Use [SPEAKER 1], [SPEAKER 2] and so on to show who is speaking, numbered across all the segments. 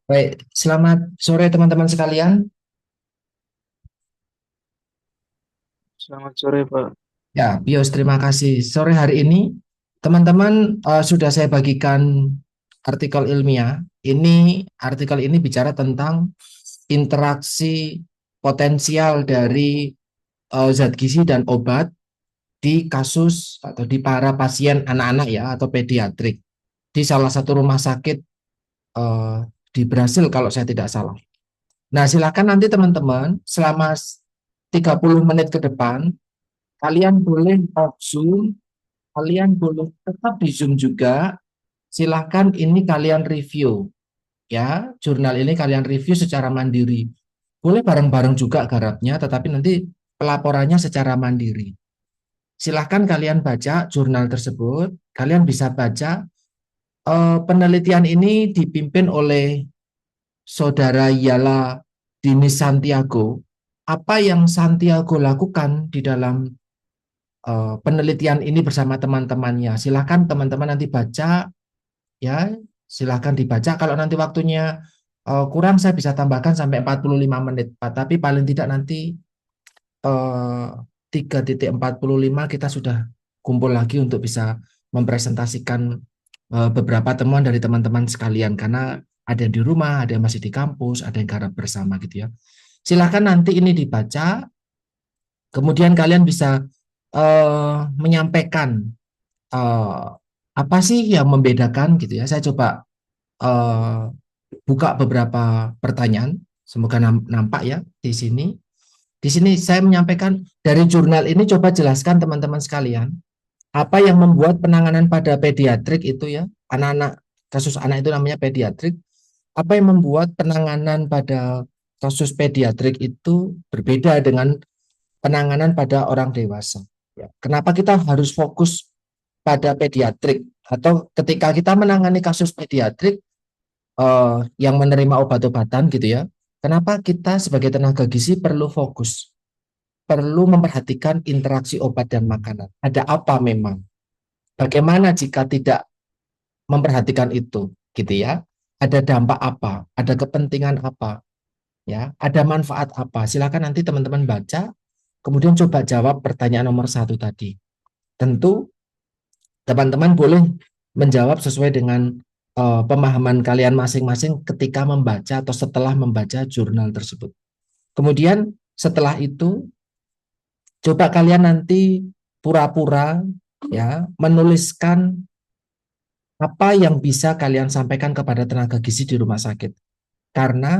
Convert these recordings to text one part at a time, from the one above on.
[SPEAKER 1] Baik, selamat sore teman-teman sekalian.
[SPEAKER 2] Selamat sore, Pak.
[SPEAKER 1] Ya, Pius, terima kasih. Sore hari ini, teman-teman sudah saya bagikan artikel ilmiah. Artikel ini bicara tentang interaksi potensial dari zat gizi dan obat di kasus atau di para pasien anak-anak ya atau pediatrik di salah satu rumah sakit eh, di Brasil kalau saya tidak salah. Nah, silakan nanti teman-teman selama 30 menit ke depan kalian boleh off Zoom, kalian boleh tetap di Zoom juga. Silahkan ini kalian review ya, jurnal ini kalian review secara mandiri. Boleh bareng-bareng juga garapnya, tetapi nanti pelaporannya secara mandiri. Silahkan kalian baca jurnal tersebut. Kalian bisa baca penelitian ini dipimpin oleh Saudara Yala Dini Santiago. Apa yang Santiago lakukan di dalam penelitian ini bersama teman-temannya. Silahkan teman-teman nanti baca ya, silahkan dibaca. Kalau nanti waktunya kurang saya bisa tambahkan sampai 45 menit. Tapi paling tidak nanti 3.45 kita sudah kumpul lagi untuk bisa mempresentasikan beberapa temuan dari teman-teman sekalian karena ada yang di rumah, ada yang masih di kampus, ada yang garap bersama gitu ya. Silahkan nanti ini dibaca, kemudian kalian bisa menyampaikan eh, apa sih yang membedakan gitu ya. Saya coba eh, buka beberapa pertanyaan, semoga nampak ya di sini. Di sini saya menyampaikan dari jurnal ini, coba jelaskan teman-teman sekalian apa yang membuat penanganan pada pediatrik itu ya, anak-anak, kasus anak itu namanya pediatrik, apa yang membuat penanganan pada kasus pediatrik itu berbeda dengan penanganan pada orang dewasa. Ya, kenapa kita harus fokus pada pediatrik atau ketika kita menangani kasus pediatrik yang menerima obat-obatan gitu ya. Kenapa kita sebagai tenaga gizi perlu fokus, perlu memperhatikan interaksi obat dan makanan. Ada apa memang? Bagaimana jika tidak memperhatikan itu, gitu ya? Ada dampak apa? Ada kepentingan apa? Ya, ada manfaat apa? Silakan nanti teman-teman baca, kemudian coba jawab pertanyaan nomor satu tadi. Tentu teman-teman boleh menjawab sesuai dengan pemahaman kalian masing-masing ketika membaca atau setelah membaca jurnal tersebut. Kemudian setelah itu coba kalian nanti pura-pura ya menuliskan apa yang bisa kalian sampaikan kepada tenaga gizi di rumah sakit. Karena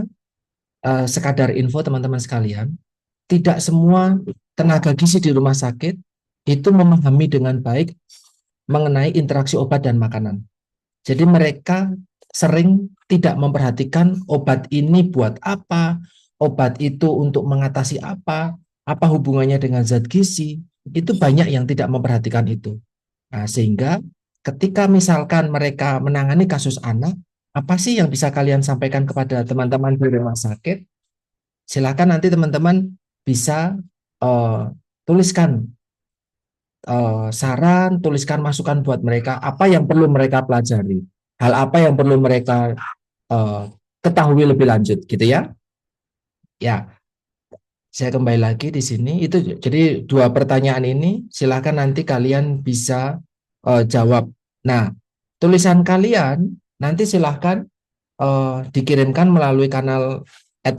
[SPEAKER 1] sekadar info teman-teman sekalian, tidak semua tenaga gizi di rumah sakit itu memahami dengan baik mengenai interaksi obat dan makanan. Jadi mereka sering tidak memperhatikan obat ini buat apa, obat itu untuk mengatasi apa hubungannya dengan zat gizi. Itu banyak yang tidak memperhatikan itu. Nah, sehingga ketika misalkan mereka menangani kasus anak, apa sih yang bisa kalian sampaikan kepada teman-teman di rumah sakit? Silakan nanti teman-teman bisa uh, tuliskan saran, tuliskan masukan buat mereka, apa yang perlu mereka pelajari, hal apa yang perlu mereka uh, ketahui lebih lanjut, gitu ya. Ya, saya kembali lagi di sini. Itu jadi dua pertanyaan ini, silakan nanti kalian bisa jawab. Nah, tulisan kalian nanti silahkan dikirimkan melalui kanal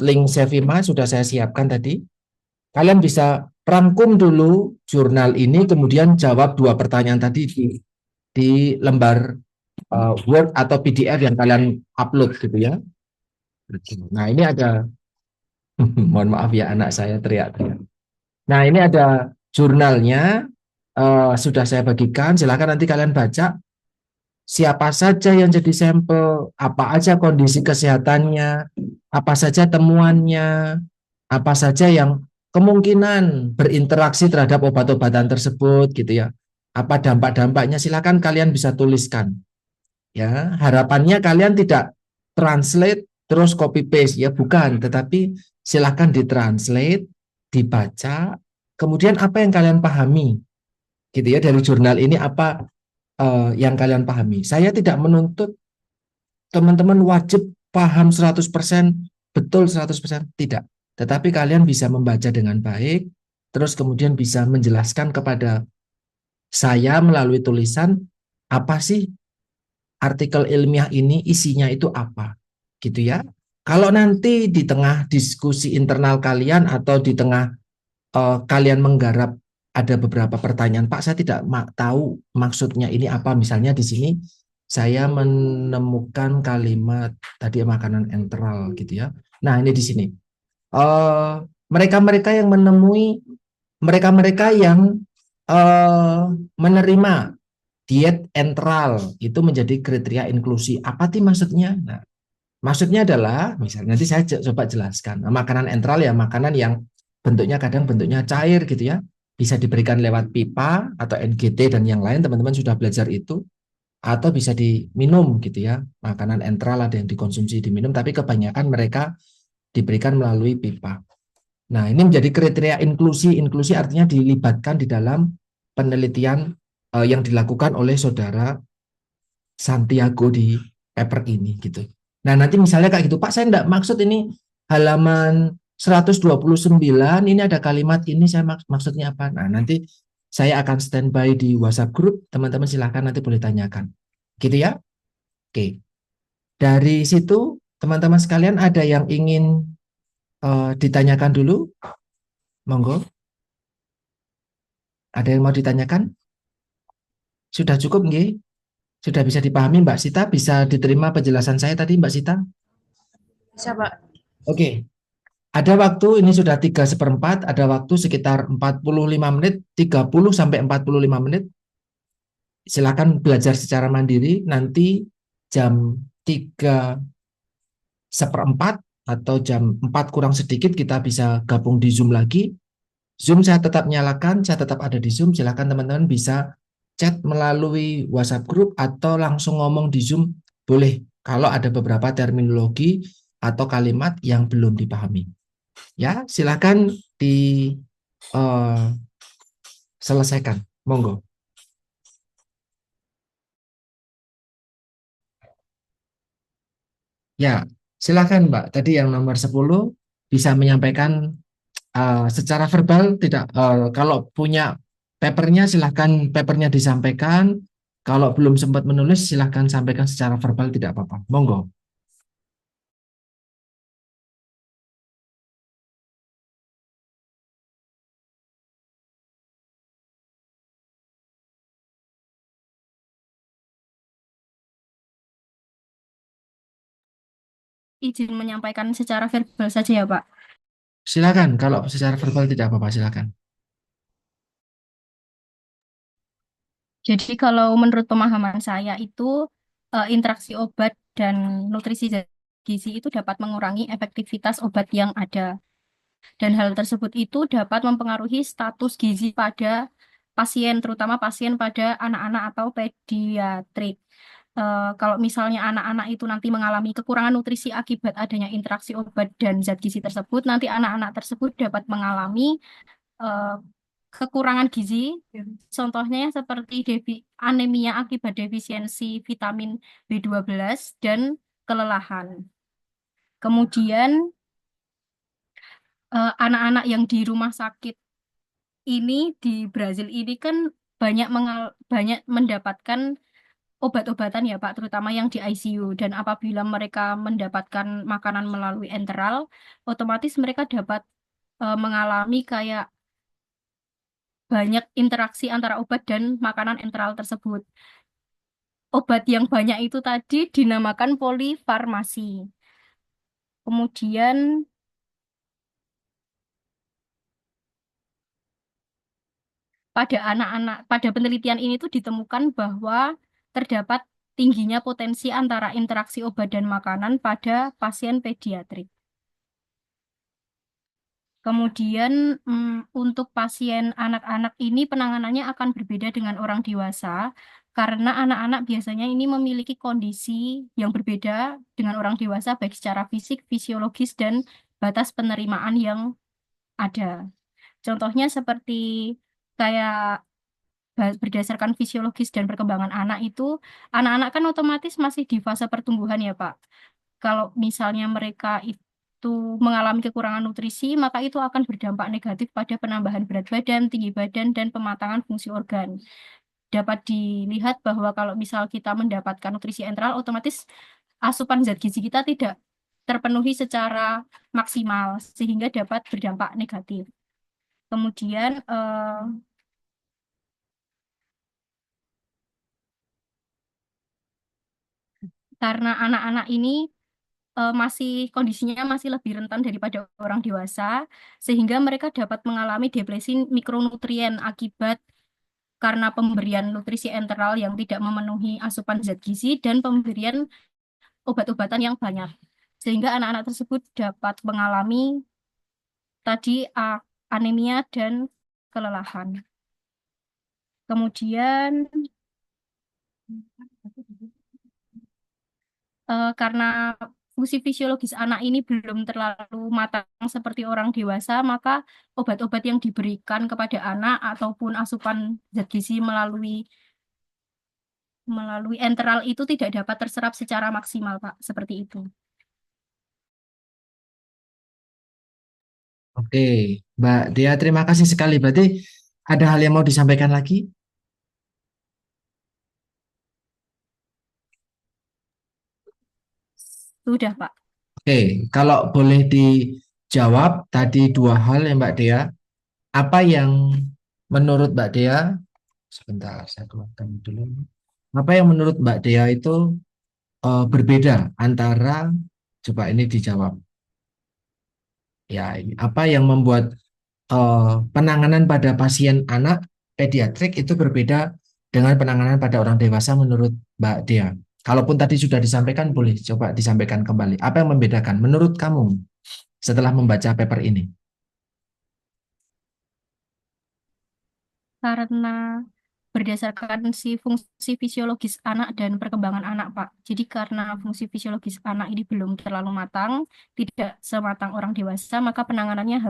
[SPEAKER 1] @link Sevima sudah saya siapkan tadi. Kalian bisa rangkum dulu jurnal ini, kemudian jawab dua pertanyaan tadi di lembar Word atau PDF yang kalian upload gitu ya. Nah ini ada, mohon maaf ya anak saya teriak-teriak. Nah ini ada jurnalnya, sudah saya bagikan, silakan nanti kalian baca siapa saja yang jadi sampel, apa aja kondisi kesehatannya, apa saja temuannya, apa saja yang kemungkinan berinteraksi terhadap obat-obatan tersebut gitu ya. Apa dampak-dampaknya silakan kalian bisa tuliskan. Ya, harapannya kalian tidak translate terus copy paste ya, bukan, tetapi silakan ditranslate, dibaca, kemudian apa yang kalian pahami gitu ya dari jurnal ini, apa yang kalian pahami. Saya tidak menuntut teman-teman wajib paham 100%, betul 100% tidak. Tetapi kalian bisa membaca dengan baik, terus kemudian bisa menjelaskan kepada saya melalui tulisan apa sih artikel ilmiah ini, isinya itu apa, gitu ya. Kalau nanti di tengah diskusi internal kalian atau di tengah kalian menggarap ada beberapa pertanyaan, Pak, saya tidak tahu maksudnya ini apa. Misalnya di sini saya menemukan kalimat tadi makanan enteral gitu ya. Nah, ini di sini. Eh, mereka-mereka yang menemui, mereka-mereka yang eh, menerima diet enteral itu menjadi kriteria inklusi. Apa sih maksudnya? Nah, maksudnya adalah, misalnya nanti saya coba jelaskan. Nah, makanan enteral ya makanan yang bentuknya kadang bentuknya cair gitu ya. Bisa diberikan lewat pipa atau NGT dan yang lain, teman-teman sudah belajar itu. Atau bisa diminum gitu ya. Makanan enteral ada yang dikonsumsi diminum, tapi kebanyakan mereka diberikan melalui pipa. Nah, ini menjadi kriteria inklusi. Inklusi artinya dilibatkan di dalam penelitian yang dilakukan oleh saudara Santiago di paper ini gitu. Nah, nanti misalnya kayak gitu, Pak, saya enggak maksud ini halaman 129, ini ada kalimat ini, saya maksudnya apa? Nah, nanti saya akan standby di WhatsApp grup, teman-teman silahkan nanti boleh tanyakan. Gitu ya? Oke. Dari situ, teman-teman sekalian ada yang ingin ditanyakan dulu? Monggo. Ada yang mau ditanyakan? Sudah cukup, nggih? Sudah bisa dipahami, Mbak Sita? Bisa diterima penjelasan saya tadi, Mbak Sita?
[SPEAKER 3] Bisa, Pak.
[SPEAKER 1] Oke. Ada waktu, ini sudah 3/4, ada waktu sekitar 45 menit, 30 sampai 45 menit. Silakan belajar secara mandiri, nanti jam 3/4 atau jam 4 kurang sedikit kita bisa gabung di Zoom lagi. Zoom saya tetap nyalakan, saya tetap ada di Zoom, silakan teman-teman bisa chat melalui WhatsApp group atau langsung ngomong di Zoom, boleh kalau ada beberapa terminologi atau kalimat yang belum dipahami. Ya, silakan diselesaikan. Monggo. Ya, silakan Mbak. Tadi yang nomor 10 bisa menyampaikan secara verbal tidak kalau punya papernya silahkan papernya disampaikan. Kalau belum sempat menulis silahkan sampaikan secara verbal tidak apa-apa. Monggo.
[SPEAKER 3] Izin menyampaikan secara verbal saja ya, Pak.
[SPEAKER 1] Silakan kalau secara verbal tidak apa-apa silakan.
[SPEAKER 3] Jadi kalau menurut pemahaman saya itu interaksi obat dan nutrisi zat gizi itu dapat mengurangi efektivitas obat yang ada. Dan hal tersebut itu dapat mempengaruhi status gizi pada pasien, terutama pasien pada anak-anak atau pediatrik. Kalau misalnya anak-anak itu nanti mengalami kekurangan nutrisi akibat adanya interaksi obat dan zat gizi tersebut, nanti anak-anak tersebut dapat mengalami eh, kekurangan gizi, contohnya seperti anemia akibat defisiensi vitamin B12 dan kelelahan. Kemudian anak-anak yang di rumah sakit ini di Brazil ini kan banyak mendapatkan obat-obatan ya Pak, terutama yang di ICU. Dan apabila mereka mendapatkan makanan melalui enteral, otomatis mereka dapat mengalami kayak banyak interaksi antara obat dan makanan enteral tersebut. Obat yang banyak itu tadi dinamakan polifarmasi. Kemudian pada penelitian ini tuh ditemukan bahwa terdapat tingginya potensi antara interaksi obat dan makanan pada pasien pediatrik. Kemudian untuk pasien anak-anak ini penanganannya akan berbeda dengan orang dewasa karena anak-anak biasanya ini memiliki kondisi yang berbeda dengan orang dewasa baik secara fisik, fisiologis, dan batas penerimaan yang ada. Contohnya seperti kayak berdasarkan fisiologis dan perkembangan anak itu, anak-anak kan otomatis masih di fase pertumbuhan ya Pak. kalau misalnya mereka itu mengalami kekurangan nutrisi, maka itu akan berdampak negatif pada penambahan berat badan, tinggi badan, dan pematangan fungsi organ. Dapat dilihat bahwa kalau misal kita mendapatkan nutrisi enteral, otomatis asupan zat gizi kita tidak terpenuhi secara maksimal, sehingga dapat berdampak negatif. Kemudian, karena anak-anak ini masih kondisinya masih lebih rentan daripada orang dewasa, sehingga mereka dapat mengalami depresi mikronutrien akibat karena pemberian nutrisi enteral yang tidak memenuhi asupan zat gizi dan pemberian obat-obatan yang banyak. Sehingga anak-anak tersebut dapat mengalami tadi anemia dan kelelahan. Kemudian karena fungsi fisiologis anak ini belum terlalu matang seperti orang dewasa, maka obat-obat yang diberikan kepada anak ataupun asupan zat gizi melalui enteral itu tidak dapat terserap secara maksimal, Pak. Seperti itu.
[SPEAKER 1] Oke, Mbak Dea, terima kasih sekali. Berarti ada hal yang mau disampaikan lagi?
[SPEAKER 3] Sudah, Pak.
[SPEAKER 1] Oke, kalau boleh dijawab tadi dua hal ya Mbak Dea, apa yang menurut Mbak Dea, sebentar saya keluarkan dulu, apa yang menurut Mbak Dea itu berbeda antara, coba ini dijawab, ya apa yang membuat penanganan pada pasien anak pediatrik itu berbeda dengan penanganan pada orang dewasa menurut Mbak Dea. Kalaupun tadi sudah disampaikan, boleh coba disampaikan kembali. Apa yang membedakan menurut kamu setelah membaca paper ini?
[SPEAKER 3] Karena berdasarkan si fungsi fisiologis anak dan perkembangan anak, Pak. Jadi karena fungsi fisiologis anak ini belum terlalu matang, tidak sematang orang dewasa, maka penanganannya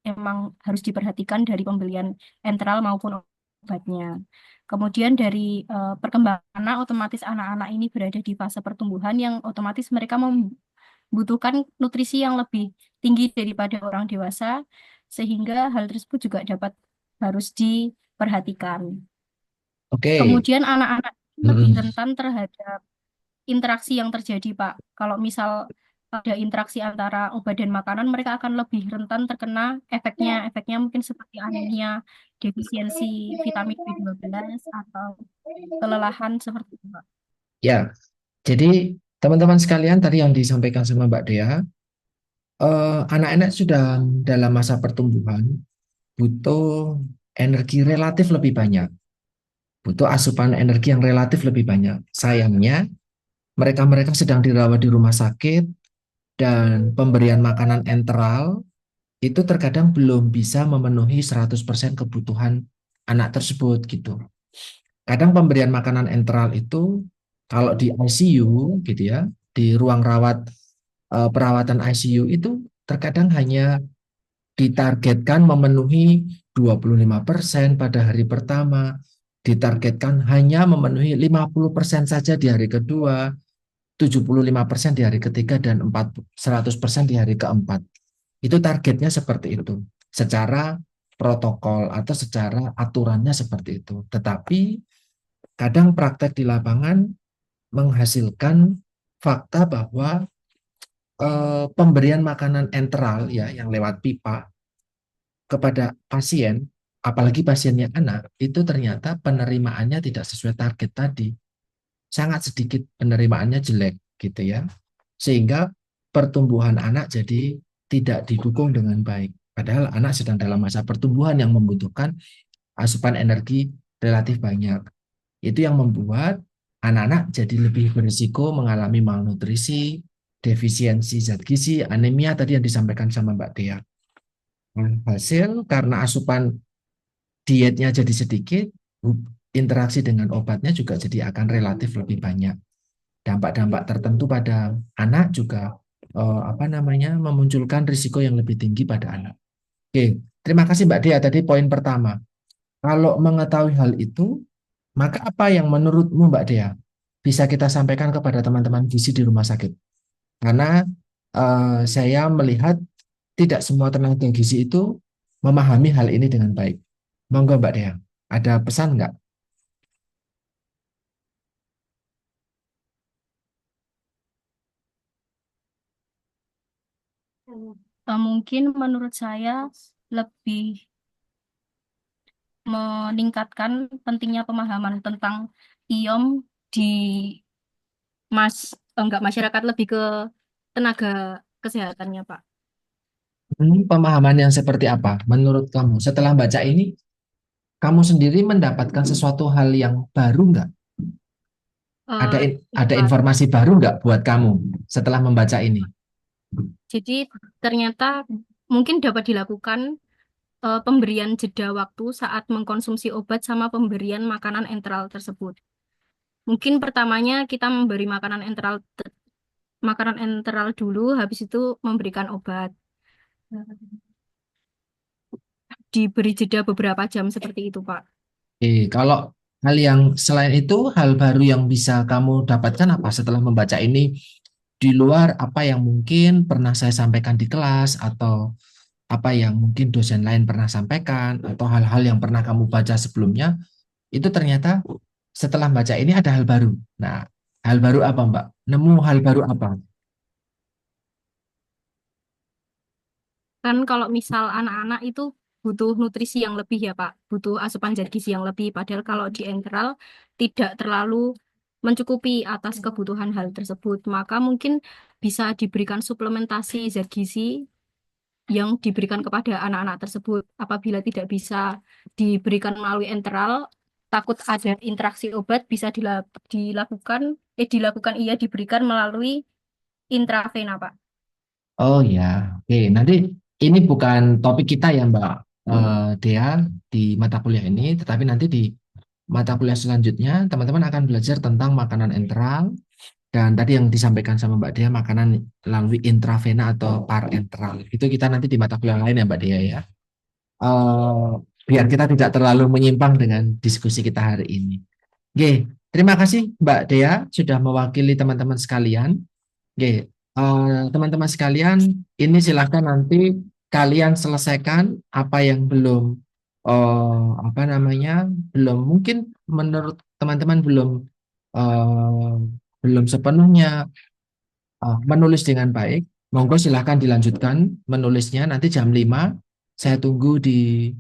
[SPEAKER 3] emang harus diperhatikan dari pembelian enteral maupun obatnya. Kemudian dari perkembangan anak, otomatis anak-anak ini berada di fase pertumbuhan yang otomatis mereka membutuhkan nutrisi yang lebih tinggi daripada orang dewasa, sehingga hal tersebut juga harus diperhatikan.
[SPEAKER 1] Oke.
[SPEAKER 3] Kemudian anak-anak lebih
[SPEAKER 1] Mm-mm.
[SPEAKER 3] rentan terhadap interaksi yang terjadi, Pak. Kalau misal ada interaksi antara obat dan makanan, mereka akan lebih rentan terkena efeknya. Efeknya mungkin seperti anemia, defisiensi vitamin B12, atau kelelahan seperti itu, Pak.
[SPEAKER 1] Ya, jadi teman-teman sekalian tadi yang disampaikan sama Mbak Dea, anak-anak sudah dalam masa pertumbuhan butuh energi relatif lebih banyak, butuh asupan energi yang relatif lebih banyak. Sayangnya, mereka-mereka sedang dirawat di rumah sakit dan pemberian makanan enteral itu terkadang belum bisa memenuhi 100% kebutuhan anak tersebut gitu. Kadang pemberian makanan enteral itu kalau di ICU gitu ya, di ruang rawat perawatan ICU itu terkadang hanya ditargetkan memenuhi 25% pada hari pertama, ditargetkan hanya memenuhi 50% saja di hari kedua, 75% di hari ketiga, dan 100% di hari keempat. Itu targetnya seperti itu. Secara protokol atau secara aturannya seperti itu. Tetapi kadang praktek di lapangan menghasilkan fakta bahwa pemberian makanan enteral ya yang lewat pipa kepada pasien, apalagi pasiennya anak, itu ternyata penerimaannya tidak sesuai target tadi. Sangat sedikit penerimaannya jelek gitu ya. Sehingga pertumbuhan anak jadi tidak didukung dengan baik. Padahal anak sedang dalam masa pertumbuhan yang membutuhkan asupan energi relatif banyak. Itu yang membuat anak-anak jadi lebih berisiko mengalami malnutrisi, defisiensi zat gizi, anemia tadi yang disampaikan sama Mbak Dea. Hasil karena asupan dietnya jadi sedikit, interaksi dengan obatnya juga jadi akan relatif lebih banyak. Dampak-dampak tertentu pada anak juga memunculkan risiko yang lebih tinggi pada anak. Oke, terima kasih Mbak Dea. Tadi poin pertama. Kalau mengetahui hal itu, maka apa yang menurutmu Mbak Dea bisa kita sampaikan kepada teman-teman gizi di rumah sakit? Karena saya melihat tidak semua tenaga gizi itu memahami hal ini dengan baik. Monggo Mbak Dea, ada pesan nggak?
[SPEAKER 3] Mungkin menurut saya lebih meningkatkan pentingnya pemahaman tentang IOM di enggak masyarakat, lebih ke tenaga kesehatannya, Pak.
[SPEAKER 1] Pemahaman yang seperti apa menurut kamu? Setelah baca ini, kamu sendiri mendapatkan sesuatu hal yang baru nggak?
[SPEAKER 3] Eh, ya,
[SPEAKER 1] Ada
[SPEAKER 3] Pak.
[SPEAKER 1] informasi baru nggak buat kamu setelah membaca ini?
[SPEAKER 3] Jadi ternyata mungkin dapat dilakukan pemberian jeda waktu saat mengkonsumsi obat sama pemberian makanan enteral tersebut. Mungkin pertamanya kita memberi makanan enteral dulu, habis itu memberikan obat. Diberi jeda beberapa jam seperti itu, Pak.
[SPEAKER 1] Kalau hal yang selain itu, hal baru yang bisa kamu dapatkan apa setelah membaca ini di luar apa yang mungkin pernah saya sampaikan di kelas atau apa yang mungkin dosen lain pernah sampaikan atau hal-hal yang pernah kamu baca sebelumnya, itu ternyata setelah baca ini ada hal baru. Nah, hal baru apa, Mbak? Nemu hal baru apa?
[SPEAKER 3] Kan kalau misal anak-anak itu butuh nutrisi yang lebih ya, Pak. Butuh asupan zat gizi yang lebih. Padahal kalau di enteral tidak terlalu mencukupi atas kebutuhan hal tersebut. Maka mungkin bisa diberikan suplementasi zat gizi yang diberikan kepada anak-anak tersebut. Apabila tidak bisa diberikan melalui enteral, takut ada interaksi obat, bisa dilakukan iya diberikan melalui intravena, Pak.
[SPEAKER 1] Oh ya, oke. Nanti ini bukan topik kita ya, Mbak Dea di mata kuliah ini, tetapi nanti di mata kuliah selanjutnya teman-teman akan belajar tentang makanan enteral dan tadi yang disampaikan sama Mbak Dea makanan melalui intravena atau parenteral. Itu kita nanti di mata kuliah lain ya, Mbak Dea ya. eh, Biar kita tidak terlalu menyimpang dengan diskusi kita hari ini. Oke, terima kasih Mbak Dea sudah mewakili teman-teman sekalian. Oke, teman-teman sekalian, ini silahkan nanti kalian selesaikan apa yang belum, apa namanya, belum mungkin menurut teman-teman eh, belum sepenuhnya menulis dengan baik. Monggo silahkan dilanjutkan menulisnya. Nanti jam 5 saya tunggu di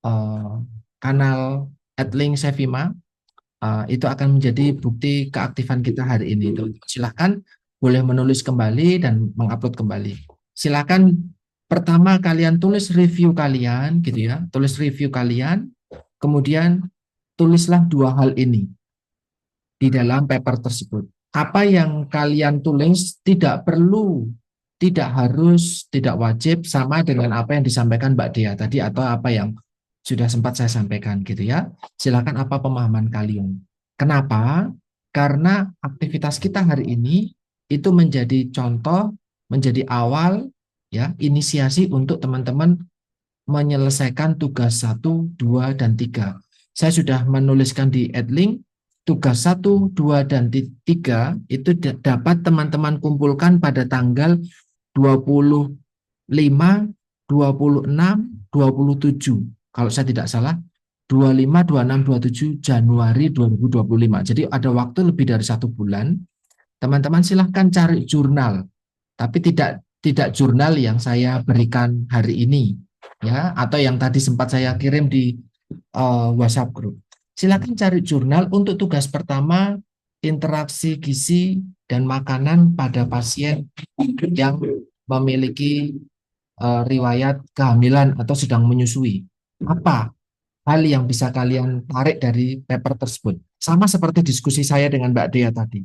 [SPEAKER 1] eh, kanal @link Sevima. Itu akan menjadi bukti keaktifan kita hari ini. Silahkan boleh menulis kembali dan mengupload kembali. Silahkan pertama kalian tulis review kalian, gitu ya. Tulis review kalian, kemudian tulislah dua hal ini di dalam paper tersebut. Apa yang kalian tulis tidak perlu, tidak harus, tidak wajib sama dengan apa yang disampaikan Mbak Dea tadi atau apa yang sudah sempat saya sampaikan gitu ya. Silakan apa pemahaman kalian. Kenapa? Karena aktivitas kita hari ini itu menjadi contoh, menjadi awal ya, inisiasi untuk teman-teman menyelesaikan tugas 1, 2, dan 3. Saya sudah menuliskan di Edlink, tugas 1, 2, dan 3 itu dapat teman-teman kumpulkan pada tanggal 25, 26, 27. Kalau saya tidak salah, 25, 26, 27 Januari 2025. Jadi ada waktu lebih dari 1 bulan. Teman-teman silahkan cari jurnal, tapi tidak jurnal yang saya berikan hari ini, ya, atau yang tadi sempat saya kirim di WhatsApp group. Silakan cari jurnal untuk tugas pertama interaksi gizi dan makanan pada pasien yang memiliki riwayat kehamilan atau sedang menyusui. Apa hal yang bisa kalian tarik dari paper tersebut? Sama seperti diskusi saya dengan Mbak Dea tadi.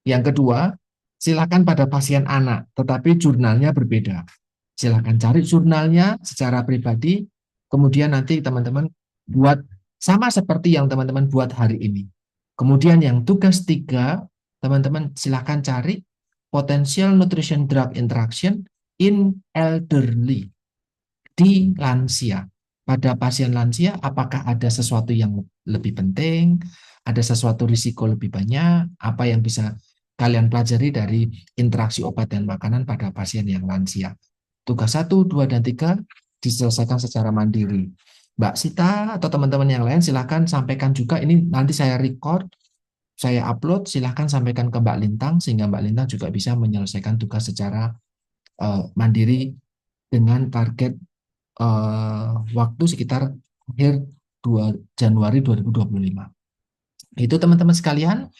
[SPEAKER 1] Yang kedua, silakan pada pasien anak, tetapi jurnalnya berbeda. Silakan cari jurnalnya secara pribadi, kemudian nanti teman-teman buat sama seperti yang teman-teman buat hari ini. Kemudian yang tugas 3, teman-teman silakan cari potential nutrition drug interaction in elderly, di lansia. Pada pasien lansia, apakah ada sesuatu yang lebih penting, ada sesuatu risiko lebih banyak, apa yang bisa kalian pelajari dari interaksi obat dan makanan pada pasien yang lansia. Tugas 1, 2, dan 3 diselesaikan secara mandiri. Mbak Sita atau teman-teman yang lain silahkan sampaikan juga, ini nanti saya record, saya upload, silahkan sampaikan ke Mbak Lintang sehingga Mbak Lintang juga bisa menyelesaikan tugas secara mandiri dengan target waktu sekitar akhir 2 Januari 2025. Itu teman-teman sekalian,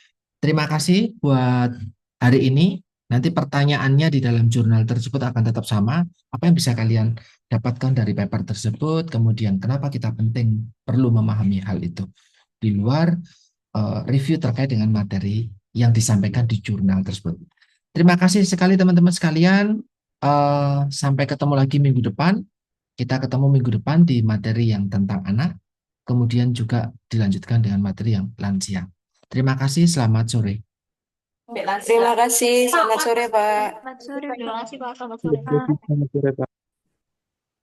[SPEAKER 1] terima kasih buat hari ini. Nanti pertanyaannya di dalam jurnal tersebut akan tetap sama. Apa yang bisa kalian dapatkan dari paper tersebut, kemudian kenapa kita penting perlu memahami hal itu. Di luar review terkait dengan materi yang disampaikan di jurnal tersebut. Terima kasih sekali teman-teman sekalian. Sampai ketemu lagi minggu depan. Kita ketemu minggu depan di materi yang tentang anak. Kemudian juga dilanjutkan dengan materi yang lansia. Terima kasih, selamat sore.
[SPEAKER 4] Terima kasih. Selamat sore, Pak.
[SPEAKER 5] Selamat sore, terima kasih Pak. Selamat
[SPEAKER 2] Terima
[SPEAKER 5] sore, Pak.
[SPEAKER 2] kasih. Selamat sore, Pak.